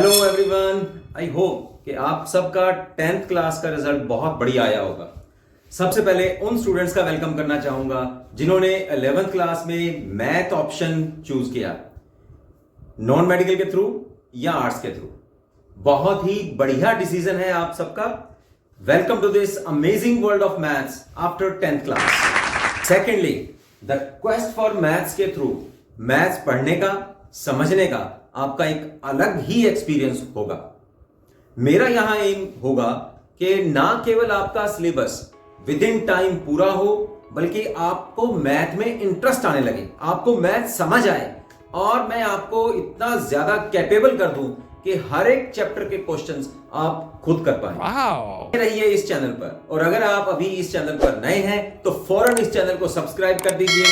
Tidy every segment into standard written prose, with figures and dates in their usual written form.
Hello everyone, I hope कि आप सबका 10th क्लास का रिजल्ट बहुत बढ़िया आया होगा। सबसे पहले उन स्टूडेंट्स का वेलकम करना चाहूंगा जिन्होंने 11th क्लास में मैथ ऑप्शन चूज किया, नॉन मेडिकल के थ्रू या आर्ट्स के थ्रू। बहुत ही बढ़िया डिसीजन है आप सबका। Welcome to this amazing world of maths after 10th class. Secondly, the quest for maths के थ्रू मैथ्स पढ़ने का, समझने का आपका एक अलग ही एक्सपीरियंस होगा। मेरा यहां एम होगा कि ना केवल आपका सिलेबस विद इन टाइम पूरा हो, बल्कि आपको मैथ में इंटरेस्ट आने लगे, आपको मैथ समझ आए और मैं आपको इतना ज्यादा कैपेबल कर दूं कि हर एक चैप्टर के क्वेश्चंस आप खुद कर पाए। रहिए इस चैनल पर, और अगर आप अभी इस चैनल पर नए हैं तो फौरन इस चैनल को सब्सक्राइब कर दीजिए,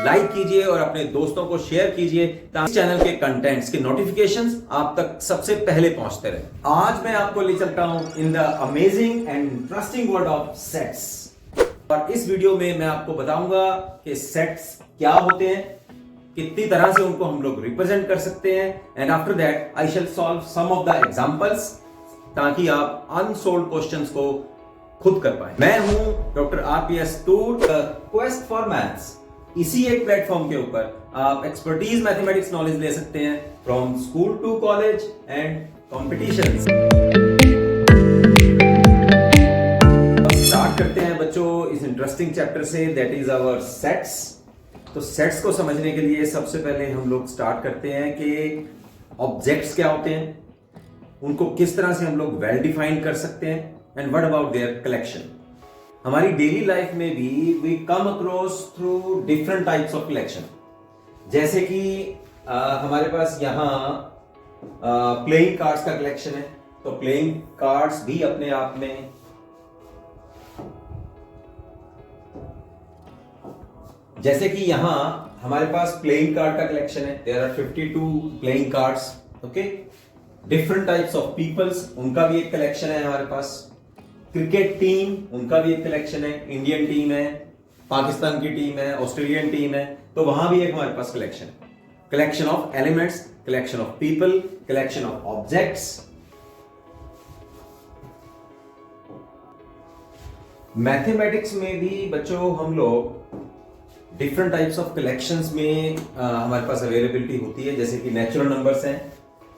लाइक कीजिए और अपने दोस्तों को शेयर कीजिए ताकि चैनल के कंटेंट्स के नोटिफिकेशंस आप तक सबसे पहले पहुंचते रहे। आज मैं आपको ले चलता हूं in the amazing and interesting world of sets, और इस वीडियो में मैं आपको बताऊंगा कि सेट्स क्या होते हैं, कितनी तरह से उनको हम लोग रिप्रेजेंट कर सकते हैं, and after that I shall solve some of the examples ताकि आप अनसोल्व्ड क्वेश्चंस को खुद कर पाए। मैं हूं doctor RPS tour, quest for maths. इसी एक प्लेटफॉर्म के ऊपर आप एक्सपर्टीज मैथमेटिक्स नॉलेज ले सकते हैं from school to college and competitions. Start करते हैं बच्चों इस इंटरेस्टिंग चैप्टर से, दैट इज आवर सेट्स। तो सेट्स को समझने के लिए सबसे पहले हम लोग स्टार्ट करते हैं कि ऑब्जेक्ट्स क्या होते हैं, उनको किस तरह से हम लोग वेल डिफाइन कर सकते हैं, and what about their collection. हमारी डेली लाइफ में भी we come across through different types of collection. जैसे कि हमारे पास यहाँ प्लेइंग कार्ड्स का कलेक्शन है, तो प्लेइंग कार्ड्स भी अपने आप में जैसे कि यहां हमारे पास प्लेइंग कार्ड का कलेक्शन है, there are 52 playing cards. Okay, different types of peoples, उनका भी एक कलेक्शन है हमारे पास। क्रिकेट टीम, उनका भी एक कलेक्शन है, इंडियन टीम है, पाकिस्तान की टीम है, ऑस्ट्रेलियन टीम है, तो वहां भी एक हमारे पास कलेक्शन है। Collection of elements, collection of people, collection of objects. Mathematics में भी बच्चों हम लोग डिफरेंट टाइप्स ऑफ कलेक्शंस में हमारे पास अवेलेबिलिटी होती है। जैसे कि नेचुरल नंबर्स हैं,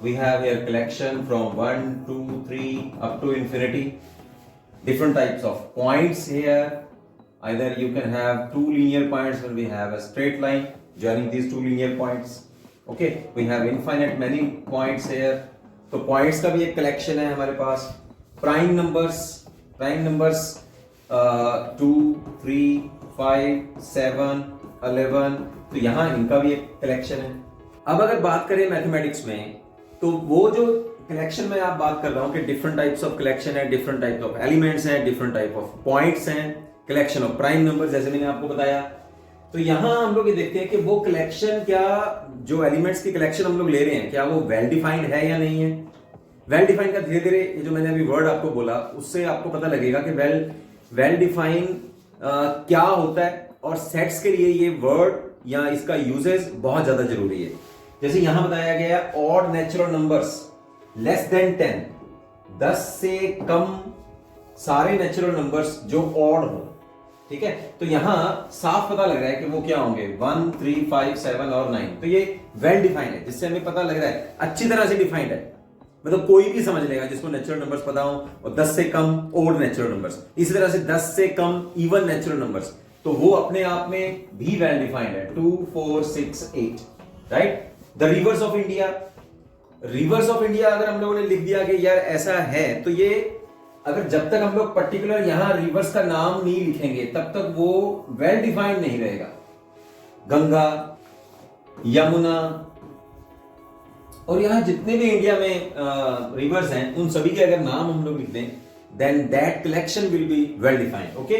we have here collection from 1 2 3 up to infinity. Different types of points here, either you can have two linear points when we have a straight line joining these two linear points. Okay, we have infinite many points here, तो points का भी एक collection है हमारे पास। prime numbers 2 3 5 7 11, तो यहाँ इनका भी एक collection है। अब अगर बात करें मैथमेटिक्स में, तो वो जो कलेक्शन में आप बात कर रहा हूं कि डिफरेंट टाइप्स ऑफ कलेक्शन है, डिफरेंट टाइप्स ऑफ एलिमेंट्स हैं, डिफरेंट टाइप ऑफ पॉइंट्स हैं, कलेक्शन ऑफ प्राइम नंबर, जैसे मैंने आपको बताया। तो यहां हम लोग ये देखते हैं कि वो कलेक्शन, क्या जो एलिमेंट्स की कलेक्शन हम लोग ले रहे हैं, क्या वो वेल डिफाइंड है या नहीं है। वेल डिफाइंड का धीरे धीरे जो मैंने अभी वर्ड आपको बोला उससे आपको पता लगेगा कि वेल डिफाइंड क्या होता है, और सेट्स के लिए ये वर्ड या इसका यूजेस बहुत ज्यादा जरूरी है। जैसे यहां बताया गया है odd natural numbers less than 10, 10 से कम सारे नेचुरल नंबर्स जो ऑड हो, ठीक है। तो यहां साफ पता लग रहा है कि वो क्या होंगे, 1 3 5 7 और 9। तो ये वेल डिफाइंड है, जिससे हमें पता लग रहा है अच्छी तरह से डिफाइंड है, मतलब कोई भी समझ लेगा जिसको नेचुरल नंबर्स पता हो। और 10 से कम ऑड नेचुरल नंबर्स, इसी तरह से 10 से कम इवन नेचुरल नंबर्स, तो वो अपने आप में भी वेल डिफाइंड है। 2 4 6 8, right. The reverse of India, reverse of India अगर हम लोगों ने लिख दिया कि यार ऐसा है, तो ये अगर जब तक हम लोग पर्टिकुलर यहां रिवर्स का नाम नहीं लिखेंगे तब तक वो वेल डिफाइंड नहीं रहेगा। गंगा, यमुना, और यहां जितने भी इंडिया में रिवर्स हैं उन सभी के अगर नाम हम लोग लिख दें, then that collection will be well defined. Okay,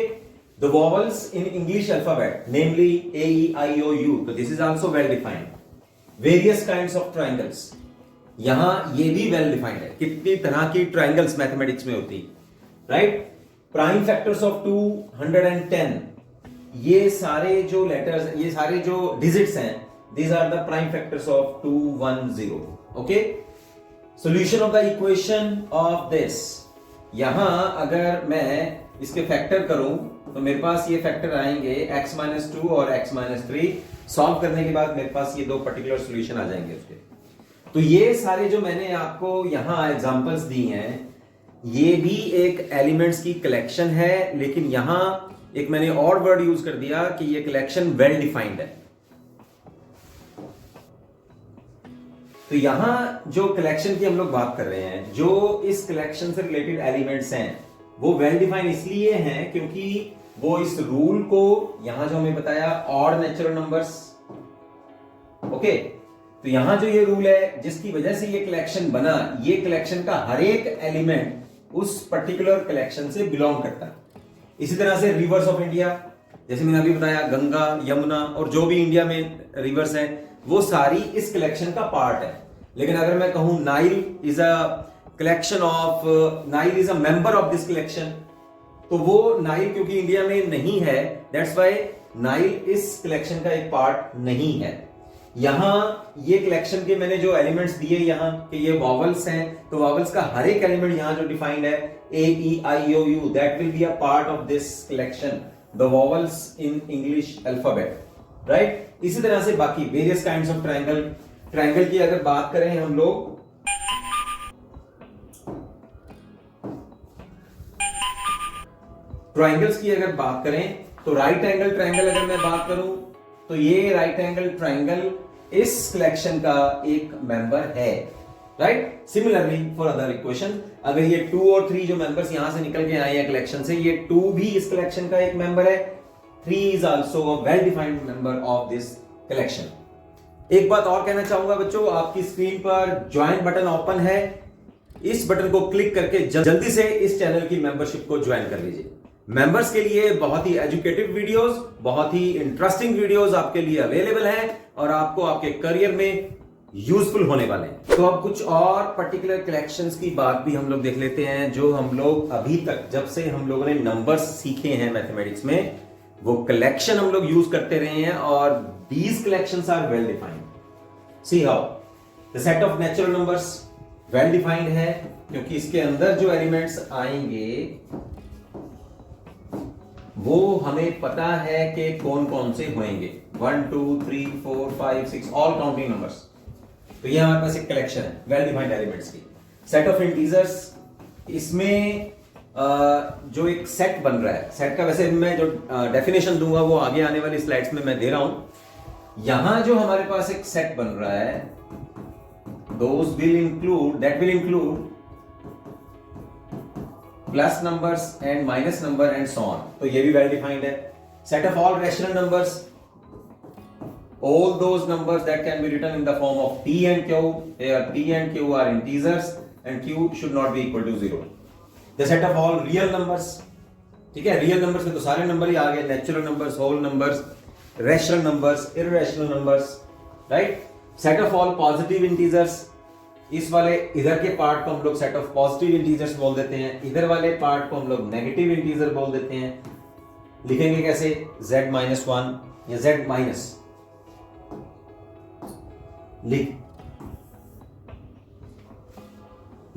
the vowels in English alphabet, namely A E I O U, तो this is also well defined. Various kinds of triangles, यहां ये भी वेल डिफाइंड है, कितनी तरह की ट्राइंगल्स मैथमेटिक्स में होती, राइट। प्राइम फैक्टर्स ऑफ 210, ये सारे जो लेटर्स, ये सारे जो डिजिट्स हैं, these are the prime factors of 210. Okay, solution of the equation of this, यहां अगर मैं इसके फैक्टर करूं तो मेरे पास ये फैक्टर आएंगे x-2 और x-3। सॉल्व करने के बाद मेरे पास ये दो पर्टिकुलर सॉल्यूशन आ जाएंगे उसके। तो ये सारे जो मैंने आपको यहां एग्जांपल्स दी हैं, ये भी एक एलिमेंट्स की कलेक्शन है, लेकिन यहां एक मैंने और वर्ड यूज कर दिया कि ये कलेक्शन वेल डिफाइंड है। तो यहां जो कलेक्शन की हम लोग बात कर रहे हैं, जो इस कलेक्शन से रिलेटेड एलिमेंट्स हैं, वो वेल डिफाइंड इसलिए हैं क्योंकि वो इस रूल को यहां जो हमें बताया ऑड नेचुरल नंबर्स, ओके, तो यहां जो ये रूल है जिसकी वजह से ये कलेक्शन बना, ये कलेक्शन का हर एक एलिमेंट उस पर्टिकुलर कलेक्शन से बिलोंग करता है। इसी तरह से रिवर्स ऑफ इंडिया, जैसे मैंने अभी बताया गंगा, यमुना और जो भी इंडिया में रिवर्स हैं, वो सारी इस कलेक्शन का पार्ट है। लेकिन अगर मैं कहूं Nile is a collection of, Nile is a member of this collection, तो वो नाइल क्योंकि इंडिया में नहीं है, दैट्स व्हाई नाइल इस कलेक्शन का एक पार्ट नहीं है। यहां ये कलेक्शन के मैंने जो एलिमेंट्स दिए यहां कि ये वॉवल्स हैं, तो वॉवल्स का हर एक एलिमेंट यहां जो डिफाइंड है A E I O U, that will be a part of this collection, the vowels in English alphabet, right. इसी तरह से बाकी various kinds of triangle, triangle की अगर बात करें हम लोग, ट्रायंगल्स की अगर बात करें तो राइट एंगल ट्रायंगल अगर मैं बात करूं तो ये राइट एंगल ट्रायंगल इस कलेक्शन का एक मेंबर है, right. Similarly for other equation, अगर ये 2 और 3 जो मेंबर्स यहां से निकल के आए हैं कलेक्शन से, ये 2 भी इस कलेक्शन का एक मेंबर है, 3 is also a well defined member of this collection. एक बात और कहना चाहूंगा बच्चों, आपकी स्क्रीन पर ज्वाइन बटन ओपन है, इस बटन को क्लिक करके जल्दी से इस चैनल की मेंबरशिप को ज्वाइन कर लीजिए। मेंबर्स के लिए बहुत ही एजुकेटिव वीडियोस, बहुत ही इंटरेस्टिंग वीडियोस आपके लिए अवेलेबल हैं और आपको आपके करियर में यूजफुल होने वाले हैं। तो अब कुछ और पर्टिकुलर कलेक्शंस की बात भी हम लोग देख लेते हैं, जो हम लोग अभी तक जब से हम लोगों ने नंबर्स सीखे हैं मैथमेटिक्स में, वो कलेक्शन हम लोग यूज करते रहे हैं और these collections are well defined. See how the set of natural numbers well defined है क्योंकि इसके अंदर जो एलिमेंट्स आएंगे वो हमें पता है कि कौन कौन से होंगे, 1 2 3 4 5 6 ऑल काउंटिंग नंबर्स। तो ये हमारे पास एक कलेक्शन है वेल डिफाइंड एलिमेंट्स की। सेट ऑफ इंटीजर्स, इसमें जो एक सेट बन रहा है, सेट का वैसे मैं जो डेफिनेशन दूंगा वो आगे आने वाली स्लाइड्स में मैं दे रहा हूं। यहां जो हमारे पास एक सेट बन रहा है, those will include, that will include plus numbers and minus number and so on, तो ये भी वेल डिफाइंड है। Set of all rational numbers, all those numbers that can be written in the form of p and q, here p and q are integers and q should not be equal to 0. The set of all real numbers, ठीक है, real numbers में तो सारे number ही आ गए, natural numbers, whole numbers, rational numbers, irrational numbers, right. Set of all positive integers, इस वाले इधर के पार्ट को हम लोग सेट ऑफ पॉजिटिव इंटीजर्स बोल देते हैं, इधर वाले पार्ट को हम लोग नेगेटिव इंटीजर बोल देते हैं। लिखेंगे कैसे, z-1 या z- लिख,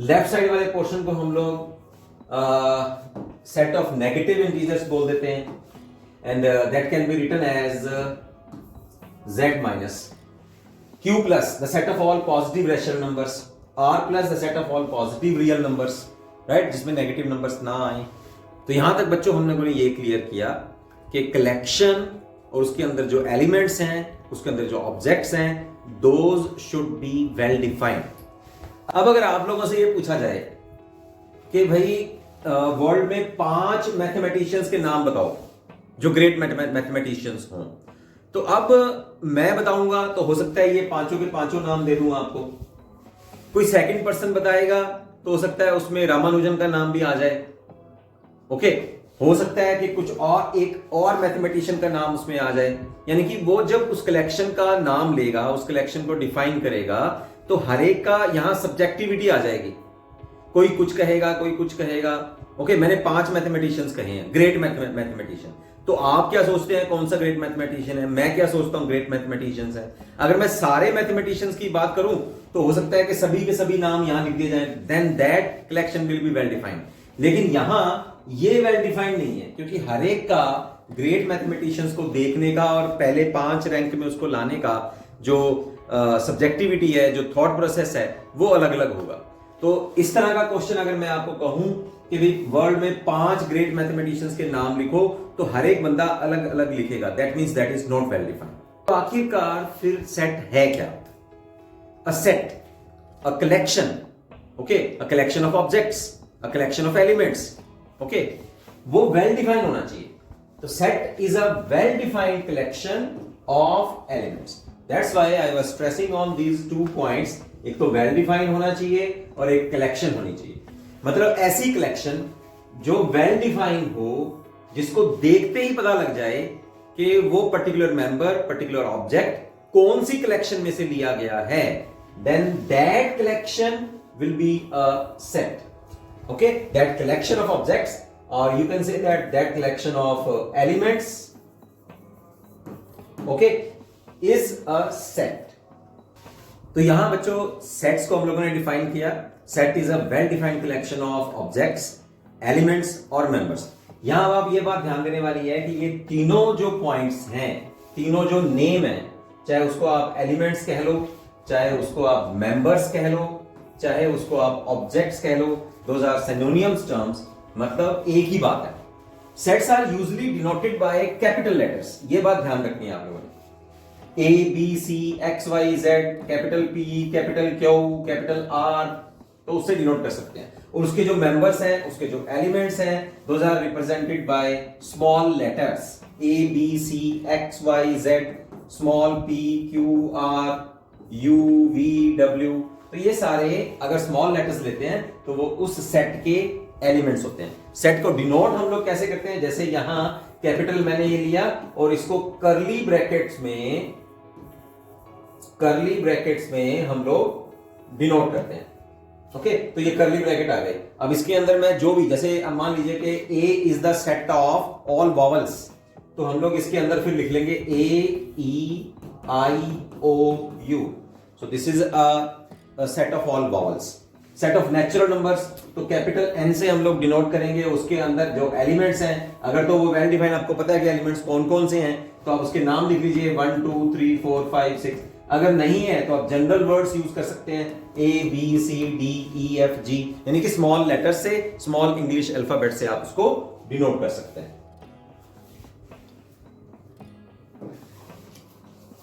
लेफ्ट साइड वाले पोर्शन को हम लोग सेट ऑफ नेगेटिव इंटीजर्स बोल देते हैं and that can be written as z- q plus the set of all positive rational numbers, r plus the set of all positive real numbers, right, जिसमें negative numbers ना आए। तो यहां तक बच्चों हम लोगों ने ये क्लियर किया कि कलेक्शन और उसके अंदर जो एलिमेंट्स हैं, उसके अंदर जो ऑब्जेक्ट्स हैं, those should be well defined. अब अगर आप लोगों से ये पूछा जाए कि भाई वर्ल्ड में 5 मैथमेटिशियंस के नाम बताओ जो ग्रेट मैथमेटिशियंस हों, तो अब मैं बताऊंगा तो हो सकता है ये पांचों के पांचों नाम दे दूंगा आपको। कोई सेकंड पर्सन बताएगा तो हो सकता है उसमें रामानुजन का नाम भी आ जाए, ओके। हो सकता है कि कुछ और एक और मैथमेटिशियन का नाम उसमें आ जाए, यानी कि वो जब उस कलेक्शन का नाम लेगा, उस कलेक्शन को डिफाइन करेगा, तो हर एक का यहां सब्जेक्टिविटी आ जाएगी। कोई कुछ कहेगा, कोई कुछ कहेगा, ओके। मैंने 5 मैथमेटिशियंस कहे हैं, ग्रेट मैथमेटिशियन, तो आप क्या सोचते हैं कौन सा ग्रेट मैथमेटिशियन है, मैं क्या सोचता हूं ग्रेट मैथमेटिशियंस है। अगर मैं सारे मैथमेटिशियंस की बात करूं तो हो सकता है कि सभी के सभी नाम यहां लिख दिए जाएं, then that collection will be well defined. लेकिन यहां ये वेल डिफाइंड नहीं है, क्योंकि हर एक का ग्रेट मैथमेटिशियंस को देखने का और पहले 5 रैंक में उसको लाने का जो सब्जेक्टिविटी है, जो थॉट प्रोसेस है, वो अलग अलग होगा। तो इस तरह का क्वेश्चन अगर मैं आपको कहूं कि भाई वर्ल्ड में 5 ग्रेट मैथमेटिशियंस के नाम लिखो, तो हर एक बंदा अलग अलग लिखेगा, that means that is not well defined. तो आखिरकार फिर सेट है क्या? A set, a collection, okay, a collection of objects, a collection of elements, okay, वो वेल डिफाइंड होना चाहिए। तो set is a well defined collection of elements. That's why I was stressing on these 2 points. एक तो well defined होना चाहिए और एक कलेक्शन होनी चाहिए। मतलब ऐसी कलेक्शन जो वेल डिफाइंड हो, जिसको देखते ही पता लग जाए कि वो पर्टिकुलर मेंबर, पर्टिकुलर ऑब्जेक्ट कौन सी कलेक्शन में से लिया गया है, then that collection will be a set. Okay, that collection of objects, और you can say that collection of elements, okay, is a set. तो यहां बच्चों सेट्स को हम लोगों ने डिफाइन किया। Set is a well defined collection of objects, elements और मेंबर्स। यहां अब आप ये बात ध्यान देने वाली है कि ये तीनों जो पॉइंट्स हैं, तीनों जो नेम है, चाहे उसको आप एलिमेंट्स कह लो, चाहे उसको आप मेंबर्स कह लो, चाहे उसको आप ऑब्जेक्ट्स कह लो, दोज आर सिनोनिम्स टर्म्स, मतलब एक ही बात है। Sets are usually denoted by capital letters, ये बात ध्यान रखनी है आप लोगों ने। A, B, C, X, Y, Z, capital P, capital Q, capital R, तो उससे डिनोट कर सकते हैं। और उसके जो मेंबर्स हैं, उसके जो एलिमेंट्स हैं, those are represented by small letters A, B, C, X, Y, Z, small P, Q, R, U, V, W। तो ये सारे अगर स्मॉल लेटर्स लेते हैं तो वो उस सेट के एलिमेंट्स होते हैं। सेट को डिनोट हम लोग कैसे करते हैं? जैसे यहां कैपिटल मैंने ये लिया और इसको कर्ली ब्रैकेट्स में हम लोग डिनोट करते हैं। ओके, तो ये कर्ली ब्रैकेट आ गए। अब इसके अंदर मैं जो भी, जैसे अब मान लीजिए कि A is the set of all vowels, तो हम लोग इसके अंदर फिर लिख लेंगे A E I O U. So this is a set of all vowels. Set of natural numbers, तो कैपिटल एन से हम लोग डिनोट करेंगे। उसके अंदर जो एलिमेंट्स हैं, अगर तो वो वेल डिफाइंड, आपको पता है कि एलिमेंट्स कौन कौन से हैं, तो आप उसके नाम लिख लीजिए 1 2 3 4 5 6। अगर नहीं है तो आप जनरल वर्ड्स यूज कर सकते हैं, A B C D E F G, यानी कि स्मॉल लेटर से, स्मॉल इंग्लिश अल्फाबेट से आप उसको डिनोट कर सकते हैं।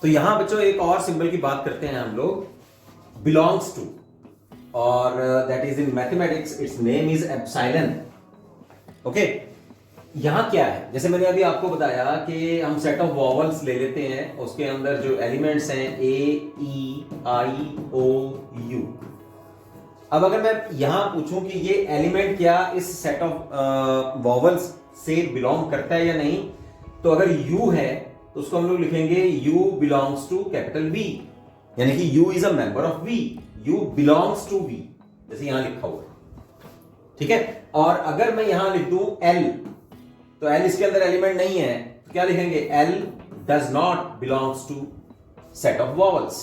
तो यहां बच्चों एक और सिंबल की बात करते हैं हम लोग, बिलोंग्स टू, और that is in mathematics it's name is epsilon. Okay, यहां क्या है, जैसे मैंने अभी आपको बताया कि हम सेट ऑफ वॉवल्स ले लेते हैं, उसके अंदर जो एलिमेंट्स हैं ए ई आई ओ यू। अब अगर मैं यहां पूछूं कि ये एलिमेंट क्या इस सेट ऑफ वॉवल्स से बिलोंग करता है या नहीं, तो अगर यू है तो उसको हम लोग लिखेंगे u belongs to capital V, यानी कि u is a member of V, u belongs to V, जैसे यहां लिखा हुआ है। ठीक है, और अगर मैं यहां लिख दूं एल, तो एल इसके अंदर एलिमेंट नहीं है, तो क्या लिखेंगे? L does not belongs to set of vowels.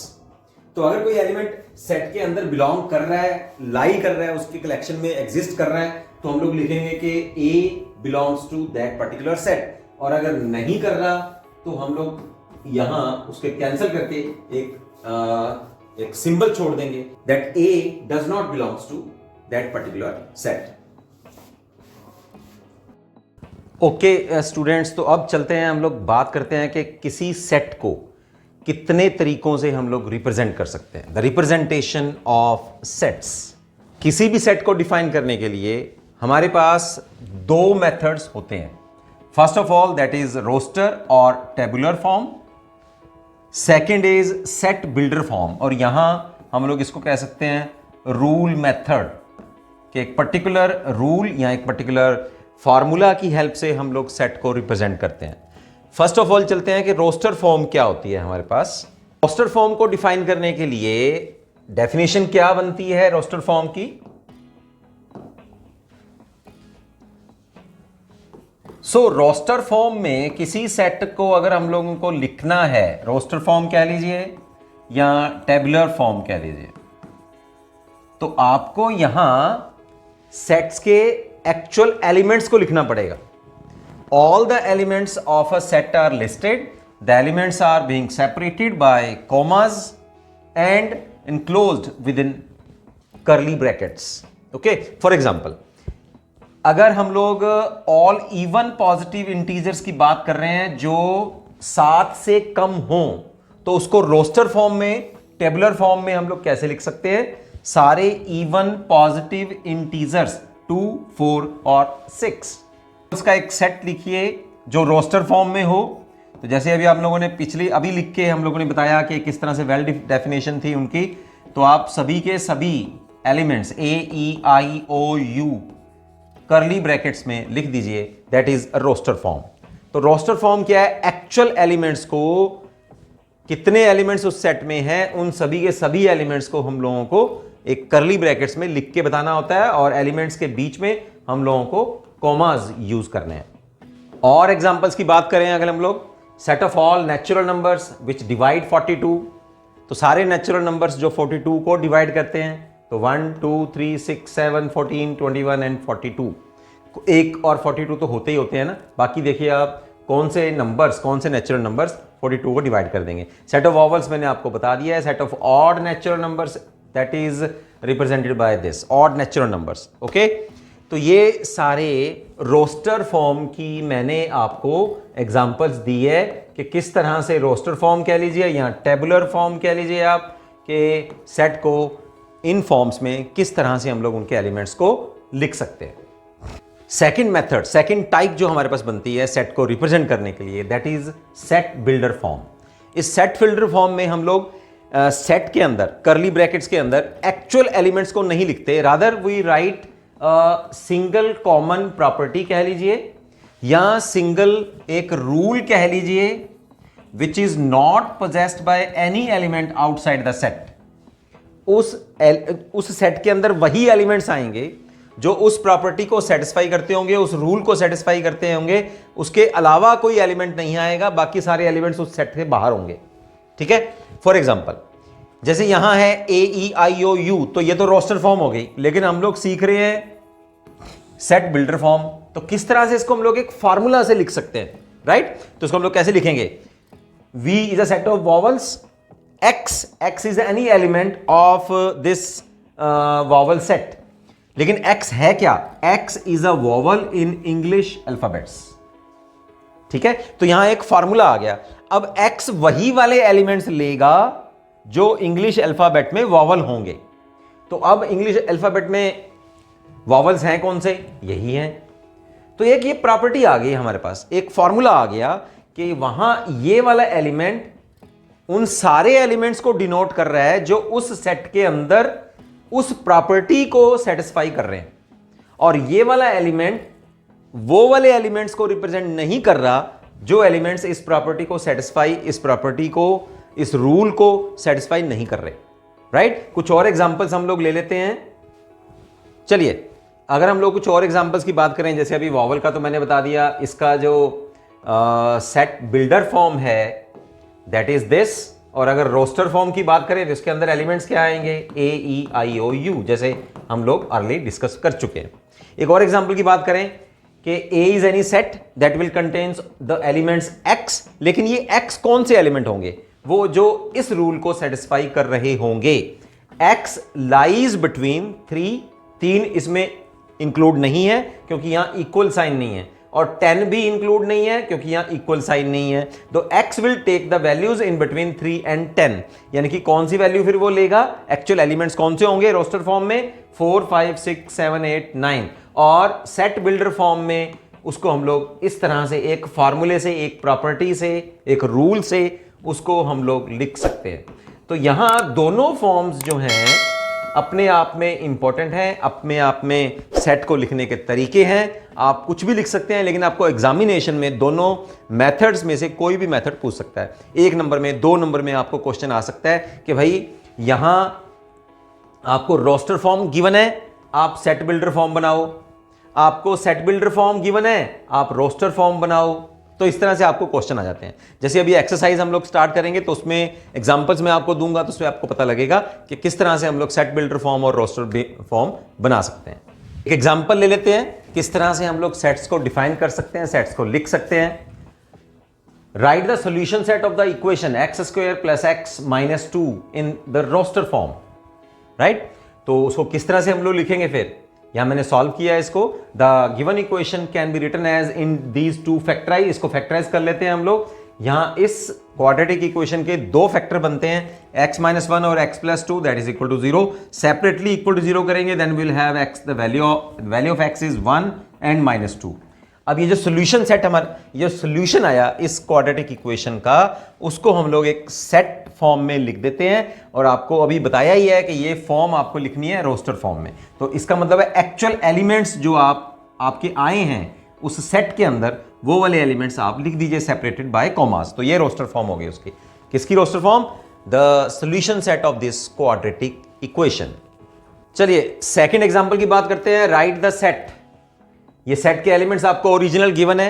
तो अगर कोई एलिमेंट सेट के अंदर बिलोंग कर रहा है, लाई कर रहा है, उसके कलेक्शन में एग्जिस्ट कर रहा है, तो हम लोग लिखेंगे कि A belongs to that particular set. और अगर नहीं कर रहा तो हम लोग यहां उसके कैंसिल करके एक सिंबल छोड़ देंगे, that a does not belongs to that particular set. Okay students, तो अब चलते हैं, हम लोग बात करते हैं कि किसी सेट को कितने तरीकों से हम लोग रिप्रेजेंट कर सकते हैं, द रिप्रेजेंटेशन ऑफ सेट्स। किसी भी सेट को डिफाइन करने के लिए हमारे पास 2 मेथड्स होते हैं। First of all that is roster और tabular form, second is set builder form, और यहां हम लोग इसको कह सकते हैं रूल मेथड, कि एक पर्टिकुलर रूल या एक पर्टिकुलर फॉर्मूला की हेल्प से हम लोग सेट को रिप्रेजेंट करते हैं। फर्स्ट ऑफ ऑल चलते हैं कि रोस्टर फॉर्म क्या होती है हमारे पास। रोस्टर फॉर्म को डिफाइन करने के लिए डेफिनेशन क्या बनती है रोस्टर फॉर्म की? सो रोस्टर फॉर्म में किसी सेट को अगर हम लोगों को लिखना है, रोस्टर फॉर्म कह लीजिए या टेबुलर फॉर्म कह लीजिए, तो आपको यहां सेट्स के एक्चुअल एलिमेंट्स को लिखना पड़ेगा। All the elements of a set are listed, the elements are being separated by commas and enclosed within curly brackets. Okay, for example, अगर हम लोग ऑल इवन पॉजिटिव इंटीजर्स की बात कर रहे हैं जो 7 से कम हो, तो उसको रोस्टर फॉर्म में, टेबुलर फॉर्म में हम लोग कैसे लिख सकते हैं? सारे इवन पॉजिटिव इंटीजर्स 2, 4 और 6, उसका एक सेट लिखिए जो रोस्टर फॉर्म में हो। तो जैसे अभी आप लोगों ने अभी लिख के हम लोगों ने बताया कि किस तरह से वेल डेफिनेशन थी उनकी, तो आप सभी के सभी एलिमेंट्स AEIOU कर्ली ब्रैकेट्स में लिख दीजिए, that is a roster form. तो रोस्टर फॉर्म क्या है? एक्चुअल एलिमेंट्स को, कितने एलिमेंट्स उस सेट में हैं, उन सभी के सभी एलिमेंट्स को हम लोगों को एक कर्ली ब्रैकेट्स में लिख के बताना होता है, और एलिमेंट्स के बीच में हम लोगों को कॉमास यूज करने हैं। और एग्जांपल्स की बात करें अगर हम लोग, set of all natural numbers which divide 42, तो सारे नेचुरल नंबर्स जो 42 को डिवाइड करते हैं, तो 1, 2, 3, 6, 7, 14, 21 एंड 42, एक और 42 तो होते ही होते हैं ना। बाकी देखिए आप कौन से नंबर्स, कौन से नेचुरल नंबर्स 42 को डिवाइड कर देंगे। सेट ऑफ वॉवल्स मैंने आपको बता दिया है। Set of odd natural numbers that is represented by this odd natural numbers. Okay, तो ये सारे रोस्टर फॉर्म की मैंने आपको एग्जांपल्स दी है कि किस तरह से रोस्टर फॉर्म कह लीजिए या टेबुलर फॉर्म कह लीजिए आप, कि सेट को इन फॉर्म्स में किस तरह से हम लोग उनके एलिमेंट्स को लिख सकते हैं। सेकंड मेथड, सेकंड टाइप जो हमारे पास बनती है सेट को रिप्रेजेंट करने के लिए, that is set builder form. इस सेट बिल्डर फॉर्म में हम लोग सेट के अंदर, कर्ली ब्रैकेट्स के अंदर एक्चुअल एलिमेंट्स को नहीं लिखते, rather we write single common property कह लीजिए या सिंगल एक रूल कह लीजिए, which is not possessed by any element outside the set. उस सेट के अंदर वही एलिमेंट्स आएंगे जो उस प्रॉपर्टी को सेटिस्फाई करते होंगे, उस रूल को सेटिस्फाई करते होंगे, उसके अलावा कोई एलिमेंट नहीं आएगा, बाकी सारे एलिमेंट्स उस सेट से बाहर होंगे। ठीक है, फॉर एग्जाम्पल जैसे यहां है AEIOU, तो ये तो रोस्टर फॉर्म हो गई, लेकिन हम लोग सीख रहे हैं सेट बिल्डर फॉर्म, तो किस तरह से इसको हम लोग एक फार्मूला से लिख सकते हैं, राइट? तो इसको हम लोग कैसे लिखेंगे? V is a set of vowels, X is any element of this vowel set, लेकिन X है क्या? X is a vowel in English alphabets. ठीक है, तो यहां एक फार्मूला आ गया। अब X वही वाले एलिमेंट्स लेगा जो इंग्लिश अल्फाबेट में वॉवल होंगे। तो अब इंग्लिश अल्फाबेट में वॉवल्स हैं कौन से? यही हैं। तो एक ये प्रॉपर्टी आ गई हमारे पास, एक फॉर्मूला आ गया कि वहां ये वाला एलिमेंट उन सारे एलिमेंट्स को डिनोट कर रहा है जो उस सेट के अंदर उस प्रॉपर्टी को सेटिस्फाई कर रहे हैं, और ये वाला एलिमेंट वो वाले एलिमेंट्स को रिप्रेजेंट नहीं कर रहा जो एलिमेंट्स इस प्रॉपर्टी को सेटिस्फाई, इस प्रॉपर्टी को, इस रूल को सेटिस्फाई नहीं कर रहे, राइट? कुछ और एग्जांपल्स हम लोग ले लेते हैं। चलिए, अगर हम लोग कुछ और एग्जांपल्स की बात करें, जैसे अभी वॉवल का तो मैंने बता दिया, इसका जो सेट बिल्डर फॉर्म है दैट इज दिस, और अगर रोस्टर फॉर्म की बात करें तो इसके अंदर एलिमेंट्स क्या आएंगे? AEIOU, जैसे हम लोग अर्ली डिस्कस कर चुके हैं। एक और एग्जांपल की बात करें कि A is any set that will contains the elements X, लेकिन ये X कौन से एलिमेंट होंगे? वो जो इस रूल को सेटिस्फाई कर रहे होंगे। X लाइज बिटवीन 3 इसमें इंक्लूड नहीं है क्योंकि यहां इक्वल साइन नहीं है, और 10 भी इंक्लूड नहीं है क्योंकि यहां इक्वल साइन नहीं है। तो X will take the values in between 3 and 10, यानी कि कौन सी वैल्यू फिर वो लेगा? एक्चुअल एलिमेंट्स कौन से होंगे रोस्टर फॉर्म में? 4, 5, 6, 7, 8, 9, और सेट बिल्डर फॉर्म में उसको हम लोग इस तरह से एक फार्मूले से, एक प्रॉपर्टी से, एक रूल से उसको हम लोग लिख सकते हैं। तो यहां दोनों फॉर्म्स जो हैं अपने आप में इंपॉर्टेंट हैं, अपने आप में सेट को लिखने के तरीके हैं। आप कुछ भी लिख सकते हैं, लेकिन आपको एग्जामिनेशन में दोनों मेथड्स में से कोई भी मेथड पूछ सकता है। 1 नंबर में, 2 नंबर में आपको क्वेश्चन आ सकता है कि भाई यहां आपको रोस्टर फॉर्म गिवन है, आप सेट बिल्डर फॉर्म बनाओ। आपको सेट बिल्डर फॉर्म गिवन है, आप रोस्टर फॉर्म बनाओ। तो इस तरह से आपको क्वेश्चन आ जाते हैं। जैसे अभी एक्सरसाइज हम लोग स्टार्ट करेंगे तो उसमें एग्जांपल्स मैं आपको दूंगा, तो उसमें आपको पता लगेगा कि किस तरह से हम लोग सेट बिल्डर फॉर्म और रोस्टर फॉर्म बना सकते हैं। एक एग्जांपल ले लेते हैं, किस तरह से हम लोग सेट्स को डिफाइन कर सकते हैं, सेट्स को लिख सकते हैं। Write the solution set of the equation x square plus x minus 2 in the roster form. Right, तो उसको किस तरह से हम लोग लिखेंगे, फिर यहां मैंने सॉल्व किया है इसको। The given equation can be written as in these two factorize. इसको फैक्टराइज कर लेते हैं हम लोग। यहां इस क्वाड्रेटिक इक्वेशन के दो फैक्टर बनते हैं, x माइनस 1 और x plus 2 that is equal to 0। Separately equal to 0 करेंगे, then will have x, the value of x is 1 and minus 2। अब ये जो सोल्यूशन सेट हमारा, ये सोल्यूशन आया इस क्वाड्रेटिक इक्वेशन का, उसको हम लोग एक सेट फॉर्म में लिख देते हैं। और आपको अभी बताया ही है कि ये फॉर्म आपको लिखनी है रोस्टर फॉर्म में। तो इसका मतलब है एक्चुअल एलिमेंट्स जो आपके आए हैं उस सेट के अंदर, वो वाले एलिमेंट्स आप लिख दीजिए सेपरेटेड बाय कॉमास। तो ये रोस्टर फॉर्म हो गई उसकी। किसकी roster form? The solution set of this quadratic equation. चलिए सेकंड एग्जांपल की बात करते हैं। Write the set. ये सेट के एलिमेंट्स आपको ओरिजिनल गिवन है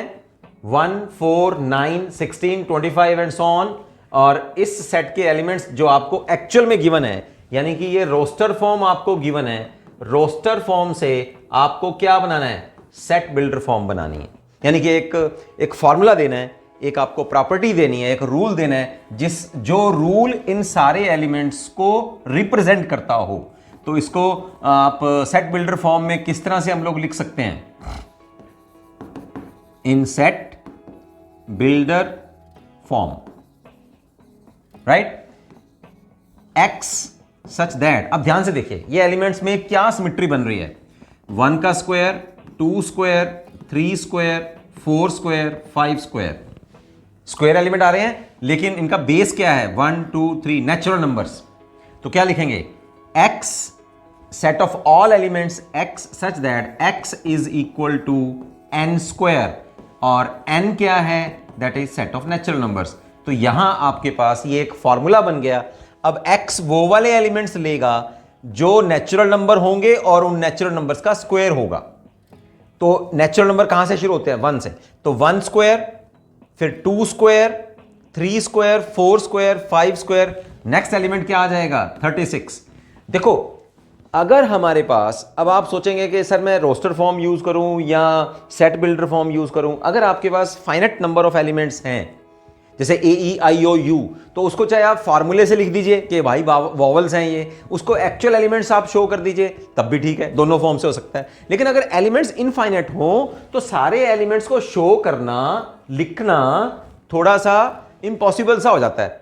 1, 4, 9, 16, 25 एंड सो ऑन। और इस सेट के एलिमेंट्स जो आपको एक्चुअल में गिवन है, यानी कि ये रोस्टर फॉर्म आपको गिवन है, रोस्टर फॉर्म से आपको क्या बनाना है? सेट बिल्डर फॉर्म बनानी है। यानी कि एक फॉर्मूला देना है, एक आपको प्रॉपर्टी देनी है, एक रूल देना है, जो रूल इन सारे एलिमेंट्स को रिप्रेजेंट करता हो। तो इसको आप सेट बिल्डर फॉर्म में किस तरह से हम लोग लिख सकते हैं? इन set builder form, right, x such that. अब ध्यान से देखिए ये एलिमेंट्स में क्या सिमेट्री बन रही है। 1 का square, 2 square, 3 square, 4 square, 5 square. Square element आ रहे हैं, लेकिन इनका बेस क्या है? 1, 2, 3 नेचुरल नंबर्स। तो क्या लिखेंगे? X set of all elements x such that x is equal to n square. और n क्या है? That is set of natural numbers. तो यहां आपके पास ये एक फॉर्मूला बन गया। अब x वो वाले एलिमेंट्स लेगा जो नेचुरल नंबर होंगे और उन नेचुरल नंबर्स का स्क्वायर होगा। तो नेचुरल नंबर कहां से शुरू होते हैं? 1 से। तो 1 स्क्वायर, फिर 2 square, 3 square, 4 square, 5 square. Next element क्या आ जाएगा? 36। देखो अगर हमारे पास, अब आप सोचेंगे कि सर मैं रोस्टर फॉर्म यूज करूं या सेट बिल्डर फॉर्म यूज करूं। अगर आपके पास फाइनाइट नंबर ऑफ एलिमेंट्स हैं, जैसे ए ई आई ओ यू, तो उसको चाहे आप फार्मूले से लिख दीजिए कि भाई वॉवल्स हैं ये, उसको एक्चुअल एलिमेंट्स आप शो कर दीजिए, तब भी ठीक है, दोनों फॉर्म से हो सकता है। लेकिन अगर एलिमेंट्स इनफाइनाइट हो तो सारे एलिमेंट्स को शो करना, लिखना थोड़ा सा इम्पॉसिबल सा हो जाता है,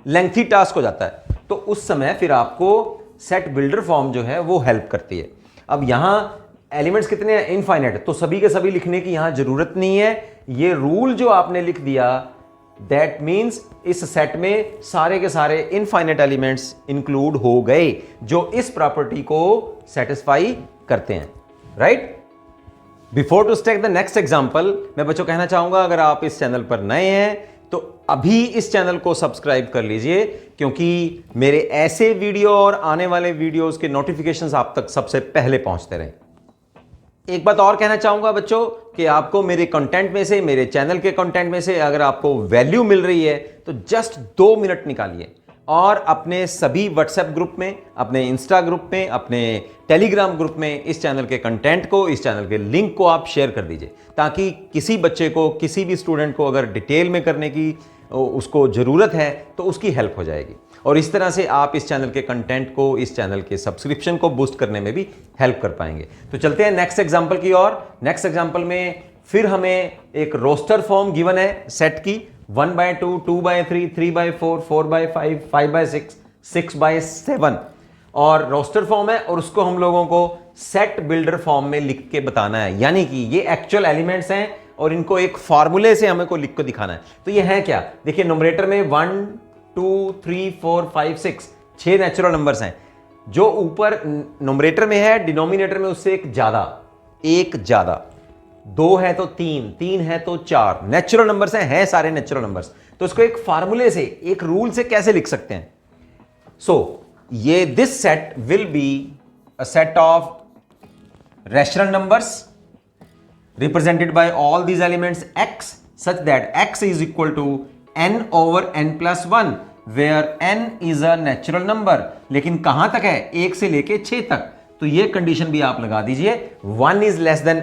लेंथी टास्क हो जाता है। तो उस समय फिर आपको सेट बिल्डर फॉर्म जो है वो हेल्प करती है। अब यहां एलिमेंट्स कितने हैं? इनफाइनाइट। तो सभी के सभी लिखने की यहां जरूरत नहीं है। ये रूल जो आपने लिख दिया, दैट मीन्स इस सेट में सारे के सारे इनफाइनाइट एलिमेंट्स इंक्लूड हो गए जो इस प्रॉपर्टी को सेटिस्फाई करते हैं, right. Before to take the next example, मैं बच्चों कहना चाहूंगा अगर आप इस चैनल पर नए हैं तो अभी इस चैनल को सब्सक्राइब कर लीजिए, क्योंकि मेरे ऐसे वीडियो और आने वाले वीडियोस के नोटिफिकेशंस आप तक सबसे पहले पहुंचते रहें। एक बात और कहना चाहूंगा बच्चों कि आपको मेरे कंटेंट में से, मेरे चैनल के कंटेंट में से अगर आपको वैल्यू मिल रही है तो जस्ट 2 मिनट निकालिए और अपने सभी व्हाट्सएप ग्रुप में, अपने इंस्टा ग्रुप में, अपने टेलीग्राम ग्रुप में इस चैनल के कंटेंट को, इस चैनल के लिंक को आप शेयर कर दीजिए, ताकि किसी बच्चे को, किसी भी स्टूडेंट को अगर डिटेल में करने की उसको ज़रूरत है तो उसकी हेल्प हो जाएगी। और इस तरह से आप इस चैनल के कंटेंट को, इस चैनल के सब्सक्रिप्शन को बूस्ट करने में भी हेल्प कर पाएंगे। तो चलते हैं नेक्स्ट एग्जाम्पल की ओर। नेक्स्ट एग्जाम्पल में फिर हमें एक रोस्टर फॉर्म गिवन है सेट की, 1/2, 2/3, 3/4, 4/5, 5/6, 6/7 और रोस्टर फॉर्म है, और उसको हम लोगों को सेट बिल्डर फॉर्म में लिख के बताना है। यानी कि ये एक्चुअल एलिमेंट्स हैं और इनको एक फॉर्मूले से हमें को लिख के दिखाना है। तो ये है क्या? देखिए नोमरेटर में 1, 2, 3, 4, 5, 6 नेचुरल नंबर्स हैं। जो ऊपर नोमरेटर में है, डिनोमिनेटर में उससे एक ज्यादा, 2 है तो 3 है तो 4 नेचुरल नंबर्स हैं सारे नेचुरल नंबर्स। तो इसको एक फार्मूले से, एक रूल से कैसे लिख सकते हैं? ये this set will be a set of rational numbers represented by all these elements x such that x is equal to n over n plus 1 where n is a natural number। लेकिन कहां तक है, 1 से लेके 6 तक, तो ये condition भी आप लगा दीजिए 1 is less than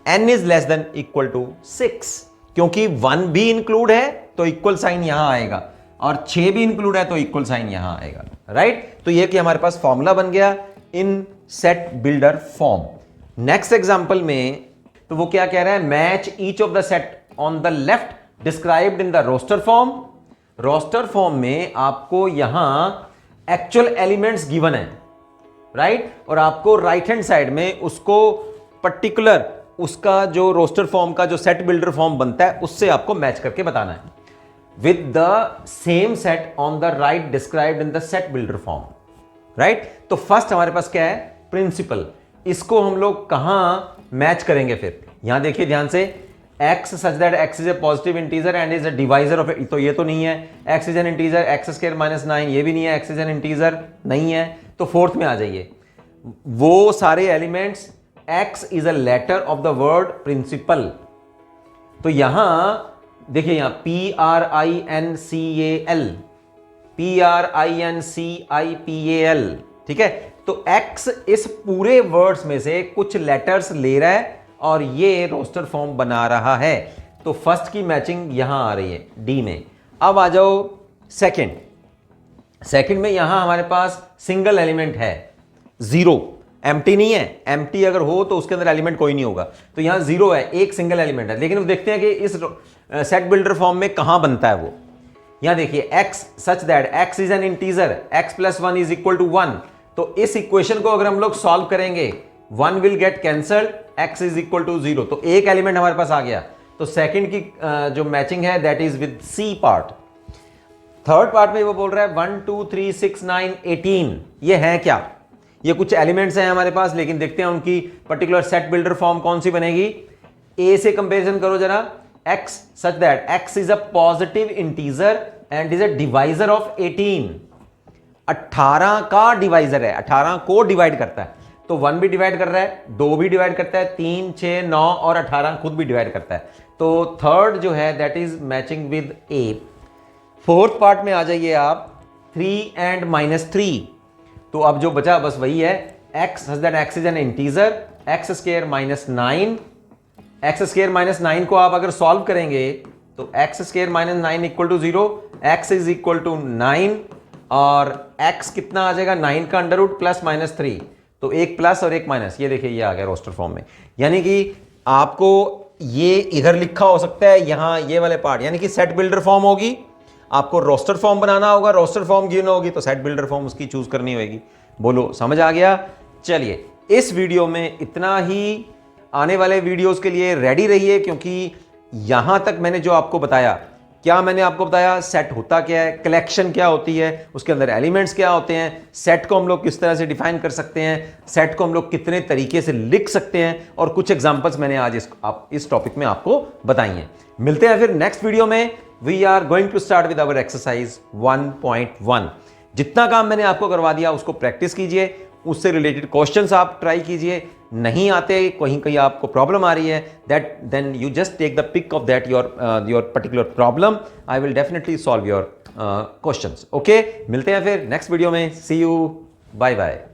n is less than equal to 6, क्योंकि 1 भी इंक्लूड है तो इक्वल साइन यहां आएगा और 6 भी इंक्लूड है तो इक्वल साइन यहां आएगा, राइट। तो ये कि हमारे पास फॉर्मूला बन गया in set builder form. Next example में तो वो क्या कह रहा है, match each of the set on the left described in the roster form. Roster form में आपको यहां एक्चुअल एलिमेंट्स गिवन है, राइट, और आपको राइट हैंड साइड में उसको पर्टिकुलर उसका जो रोस्टर फॉर्म का जो सेट बिल्डर फॉर्म बनता है उससे आपको मैच करके बताना है with the same set on the right described in the set builder form, right. तो फर्स्ट हमारे पास क्या है, प्रिंसिपल। इसको हम लोग कहां मैच करेंगे फिर, यहां देखिए ध्यान से, x such that x is a positive integer and is a divisor of it, तो ये तो नहीं है, x is an integer, x square minus 9 ये भी नहीं है, x is an integer नहीं है, तो फोर्थ में आ जाइए, वो सारे elements x is a letter of the word principal। तो यहां देखिए, यहां PRINCAL, ठीक है। तो x इस पूरे वर्ड्स में से कुछ लेटर्स ले रहा है और ये रोस्टर फॉर्म बना रहा है, तो फर्स्ट की मैचिंग यहां आ रही है डी में। अब आ जाओ सेकंड में, यहां हमारे पास सिंगल एलिमेंट है, जीरो, एम्प्टी नहीं है। एम्प्टी अगर हो तो उसके अंदर एलिमेंट कोई नहीं होगा, तो यहां जीरो है, एक सिंगल एलिमेंट है। लेकिन अब देखते हैं कि इस सेट बिल्डर फॉर्म में कहां बनता है वो। यहां देखिए x such that x is an integer, x plus 1 is equal to 1, तो इस इक्वेशन को अगर हम लोग सॉल्व करेंगे 1 will get cancelled, x is equal to 0, तो एक एलिमेंट हमारे पास आ गया। तो सेकंड की जो मैचिंग है that is with c part. Third part में वो बोल रहा है 1 2 3 6 9 18, ये है क्या, ये कुछ एलिमेंट्स हैं हमारे पास, लेकिन देखते हैं उनकी पर्टिकुलर सेट बिल्डर फॉर्म कौन सी बनेगी। a से कंपैरिजन करो जरा, x such that x is a positive integer and is a divisor of 18, 18 का डिवाइजर है, 18 को डिवाइड करता है, तो 1 भी डिवाइड कर रहा है, 2 भी डिवाइड करता है, 3 6 9 और 18 खुद भी डिवाइड करता है। तो थर्ड जो है that is matching with a। Fourth part में आ जाइए आप, 3 एंड -3, तो अब जो बचा बस वही है, x such that x is an integer, x square minus 9, x square minus 9 को आप अगर सॉल्व करेंगे तो x square minus 9 equal to 0, x is equal to 9 और x कितना आ जाएगा, 9 का अंडर रूट प्लस -3, तो एक प्लस और एक माइनस, ये देखिए ये आ गया रोस्टर फॉर्म में। यानी कि आपको ये इधर लिखा हो सकता है, यहां ये वाले पार्ट, यानी कि सेट बिल्डर फॉर्म होगी, आपको रोस्टर फॉर्म बनाना होगा, रोस्टर फॉर्म गिवन होगी तो सेट बिल्डर फॉर्म उसकी चूज करनी होगी। बोलो समझ आ गया। चलिए इस वीडियो में इतना ही, आने वाले वीडियोस के लिए रेडी रहिए, क्योंकि यहां तक मैंने जो आपको बताया, क्या मैंने आपको बताया, सेट होता क्या है, कलेक्शन क्या होती है, उसके अंदर एलिमेंट्स क्या होते हैं, सेट को हम लोग किस तरह से डिफाइन कर सकते हैं, सेट को हम लोग कितने तरीके से लिख सकते हैं, और कुछ एग्जांपल्स मैंने आज इस टॉपिक में आपको बताई हैं। मिलते हैं फिर नेक्स्ट वीडियो में। We are going to start with our exercise 1.1। जितना काम मैंने आपको करवा दिया उसको प्रैक्टिस कीजिए, उससे रिलेटेड क्वेश्चंस आप ट्राई कीजिए, नहीं आते कहीं आपको प्रॉब्लम आ रही है, that then you just take the pic of that your particular problem, I will definitely solve your questions. Okay, मिलते हैं फिर नेक्स्ट वीडियो में, सी यू, बाय बाय।